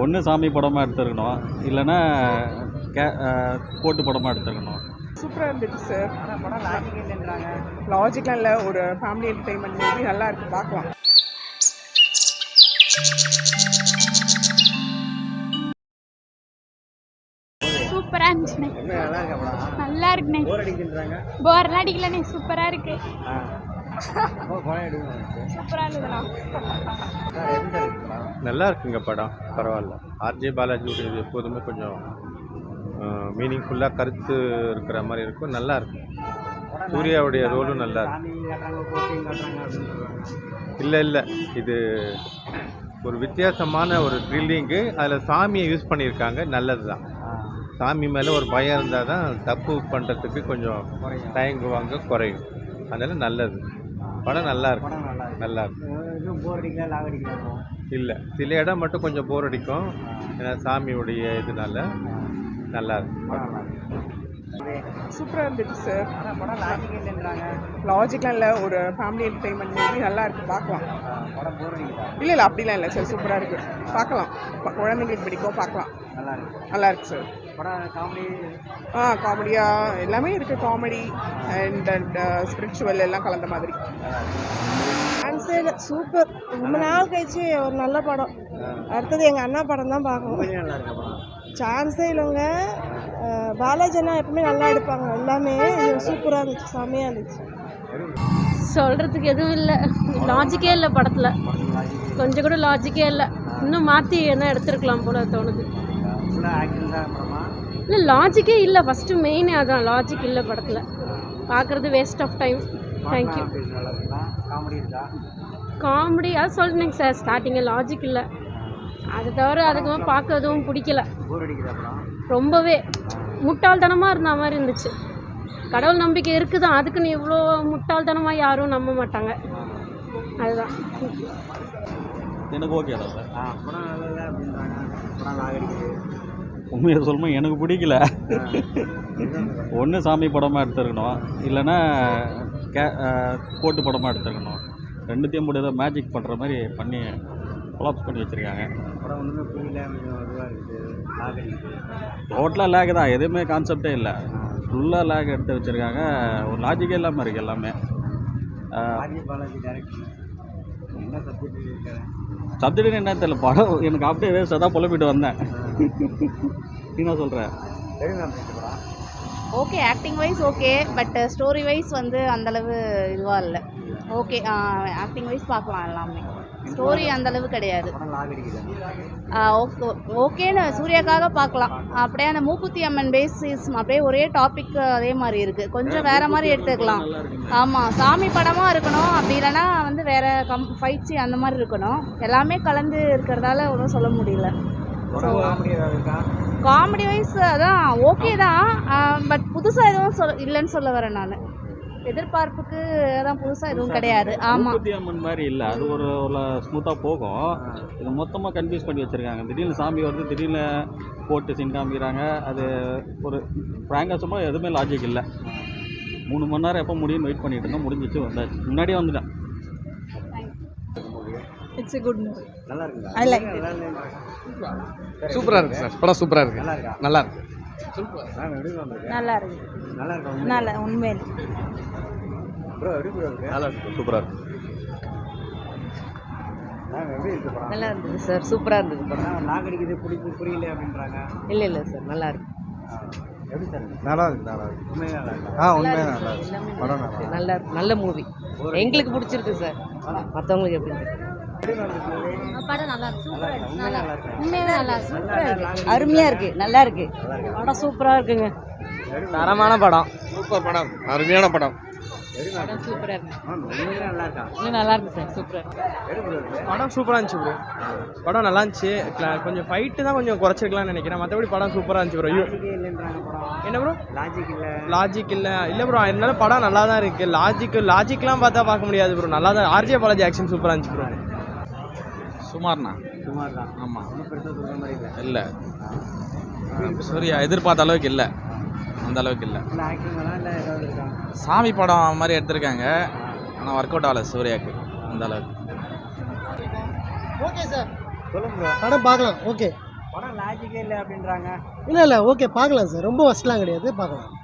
ஒன்று சாமி படமாக எடுத்துருக்கணும், இல்லைன்னா கோட்டு படமாக எடுத்துருக்கணும். சூப்பராக இருந்துச்சு சார். லாஜிக்கெலாம் இல்லை, ஒரு ஃபேமிலி என்டர்டைன்மெண்ட் மூவி நல்லா இருக்குது, பார்க்கலாம். சூப்பராக இருந்துச்சுண்ணே. நல்லா இருக்குண்ணே. போர்லாம் அடிக்கலண்ணே, சூப்பராக இருக்கு. சூப்பராக இருந்ததுண்ணா. நல்லா இருக்குங்க படம், பரவாயில்ல. ஆர்ஜே பாலாஜியோட இது எப்போதுமே கொஞ்சம் மீனிங்ஃபுல்லாக கருத்து இருக்கிற மாதிரி இருக்கும், நல்லா இருக்கும். சூர்யாவுடைய ரோலும் நல்லா இருக்கு. இல்லை இது ஒரு வித்தியாசமான ஒரு த்ரில்லிங்கு. அதில் சாமியை யூஸ் பண்ணியிருக்காங்க, நல்லது தான். சாமி மேலே ஒரு பயம் இருந்தால் தான் தப்பு பண்ணுறதுக்கு கொஞ்சம் தயங்குவாங்க, குறையும். அதனால் நல்லது. படம் நல்லா இருக்கும், நல்லா இருக்கும். இல்லை, சில இடம் மட்டும் கொஞ்சம் போர் அடிக்கும், ஏன்னா சாமியுடைய இதனால. நல்லா இருக்கும். சூப்பராக இருந்துச்சு சார். லாஜிக்கெலாம் இல்லை, ஒரு ஃபேமிலி என்டர்டைன்மெண்ட் மூவி நல்லா இருக்குது, பார்க்கலாம். இல்லை அப்படிலாம் இல்லை சார், சூப்பராக இருக்குது, பார்க்கலாம். குழந்தைங்களுக்கு பிடிக்கும், பார்க்கலாம். நல்லா இருக்கு சார். காமெடியாக எல்லாமே இருக்குது, காமெடி அண்ட் ஸ்பிரிச்சுவல் எல்லாம் கலந்த மாதிரி. Answer super. ரொம்ப நாள் கழிச்சு ஒரு நல்ல படம். அடுத்தது எங்கள் அண்ணா படம் தான் பார்க்கணும். சான்ஸே இல்லைங்க. பாலாஜி அண்ணா எப்பவுமே நல்லா எடுப்பாங்க, எல்லாமே சூப்பராக இருந்துச்சு, செம்மையாக இருந்துச்சு. சொல்கிறதுக்கு எதுவும் இல்லை, லாஜிக்கே இல்லை படத்தில், கொஞ்சம் கூட லாஜிக்கே இல்லை. இன்னும் மாற்றி என்ன எடுத்துருக்கலாம் போல தோணுது. இல்லை, லாஜிக்கே இல்லை. ஃபஸ்ட்டு மெயினே அதான், லாஜிக் இல்லை படத்தில். பார்க்குறது waste of time. Thank you. Comedy அது சொல்லிட்டேங்க சார், ஸ்டார்டிங்கில் லாஜிக் இல்லை. அதை தவிர அதுக்கு பார்க்கறதும் பிடிக்கல. ரொம்பவே முட்டாள்தனமாக இருந்த மாதிரி இருந்துச்சு. கடவுள் நம்பிக்கை இருக்குது தான், அதுக்குன்னு இவ்வளோ முட்டாள்தனமாக யாரும் நம்ப மாட்டாங்க, அதுதான். எனக்கு ஓகே தான் சார். உண்மையை சொல்லணும், எனக்கு பிடிக்கல. ஒன்று சாமி படமாக எடுத்துருக்கணும், இல்லைன்னா கோட்டு படமாக எடுத்துருக்கணும். ரெண்டுத்தையும் முடியாத மேஜிக் பண்ணுற மாதிரி பண்ணி கொலாப்ஸ் பண்ணி வச்சுருக்காங்க. டோட்டலாக லேக் தான், எதுவுமே கான்செப்டே இல்லை, ஃபுல்லாக லேக் எடுத்து வச்சுருக்காங்க. ஒரு லாஜிக்கே இல்லாமல் இருக்குது எல்லாமே. சப்ஜெக்ட் என்ன தெரியல, படம் எனக்கு அப்படியே வேஸ்ட்டாக தான் புலம்பிட்டு வந்தேன். என்ன சொல்கிறேன்? Okay, acting wise okay, but story wise வந்து அந்தளவு இதுவாக இல்லை. ஓகே, ஆக்டிங் வைஸ் பார்க்கலாம், எல்லாமே ஸ்டோரி அந்தளவு கிடையாது. ஓகேன்னு சூர்யாக்காக பார்க்கலாம். அப்படியே அந்த மூக்குத்தி அம்மன் பேசிஸ் அப்படியே ஒரே டாபிக் அதே மாதிரி இருக்குது, கொஞ்சம் வேறு மாதிரி எடுத்துக்கலாம். ஆமாம், சாமி படமாக இருக்கணும், அப்படி இல்லைன்னா வந்து வேறு ஃபைட்ஸி அந்த மாதிரி இருக்கணும். எல்லாமே கலந்து இருக்கிறதால ஒன்றும் சொல்ல முடியல. காமெடி வைஸ் அதான் ஓகே தான், பட் புதுசாக எதுவும் இல்லைன்னு சொல்ல வரேன் நான். எதிர்பார்ப்புக்கு அதான் புதுசாக எதுவும் கிடையாது. ஆமாம், அம்மன் மாதிரி இல்லை, அது ஒரு ஸ்மூத்தாக போகும். இது மொத்தமாக கன்ஃபியூஸ் பண்ணி வச்சுருக்காங்க. திடீர்னு சாமி வருது, திடீர்னு போட்டு சின் காமிக்கிறாங்க. அது ஒரு ஃப்ராங்காக சும்மா எதுவுமே லாஜிக் இல்லை. 3 மணி நேரம் எப்போ முடியும் வெயிட் பண்ணிட்டு இருந்தோம், முடிஞ்சிச்சு, வந்தாச்சு, முன்னாடியே வந்துட்டேன். It's a good movie. நல்லா இருக்கு. I like it. சூப்பராக இருக்குது சார், படம் சூப்பராக இருக்குது, நல்லா இருக்கு. நல்லா இருக்கு, நல்லா உண்மையில நல்லா இருக்கு, சூப்பராக இருக்கு. நல்லா இருந்தது சார், சூப்பராக இருந்தது படம். நாகடிக்கிறது புரியல அப்படின்றாங்க. இல்லை சார், நல்லா இருக்கு. நல்லா இருக்கு. உண்மையாக நல்லா இருக்கு படம், நல்லா இருக்கு, நல்ல மூவி. எங்களுக்கு பிடிச்சிருக்கு சார், மற்றவங்களுக்கு எப்படி? படம் நல்லா இருக்கு, உண்மையாகவே நல்லா இருக்கு, அருமையாக இருக்குது, நல்லா இருக்கு படம், சூப்பராக இருக்குங்க. தரமான படம், சூப்பர் படம், அருமையான படம். படம் சூப்பராக இருக்கு, நல்லா நல்லா இருக்கு சார், சூப்பராக இருக்கு. படம் சூப்பராக இருந்துச்சு ப்ரோ. படம் நல்லா இருந்துச்சு. கொஞ்சம் ஃபைட்டு தான் கொஞ்சம் குறைச்சிருக்கலாம்னு நினைக்கிறேன், மற்றபடி படம் சூப்பராக இருந்துச்சு ப்ரோ. என்ன ப்ரோ? லாஜிக் இல்லை ப்ரோ, அதனால படம் நல்லா தான் இருக்குது. லாஜிக்லாம் பார்த்தா பார்க்க முடியாது ப்ரோ, நல்லா தான். ஆர்ஜே பாலாஜி ஆக்ஷன் சூப்பராக இருந்துச்சு ப்ரோ. சுமார் தான். ஆமாம், இல்லை சூர்யா எதிர்பார்த்த அளவுக்கு இல்லை, அந்த அளவுக்கு இல்லை. சாமி படம் மாதிரி எடுத்திருக்காங்க, ஆனால் ஒர்க் அவுட் ஆகலை சூர்யாவுக்கு அந்த அளவுக்கு. ஓகே சார், சொல்லுங்க ப்ரோ. படம் பார்க்கலாம். ஓகே. படம் லாஜிக்கே இல்லை அப்படின்றாங்க. இல்லை ஓகே பார்க்கலாம் சார். ரொம்ப வசலாம் கிடையாது, பார்க்கலாம்.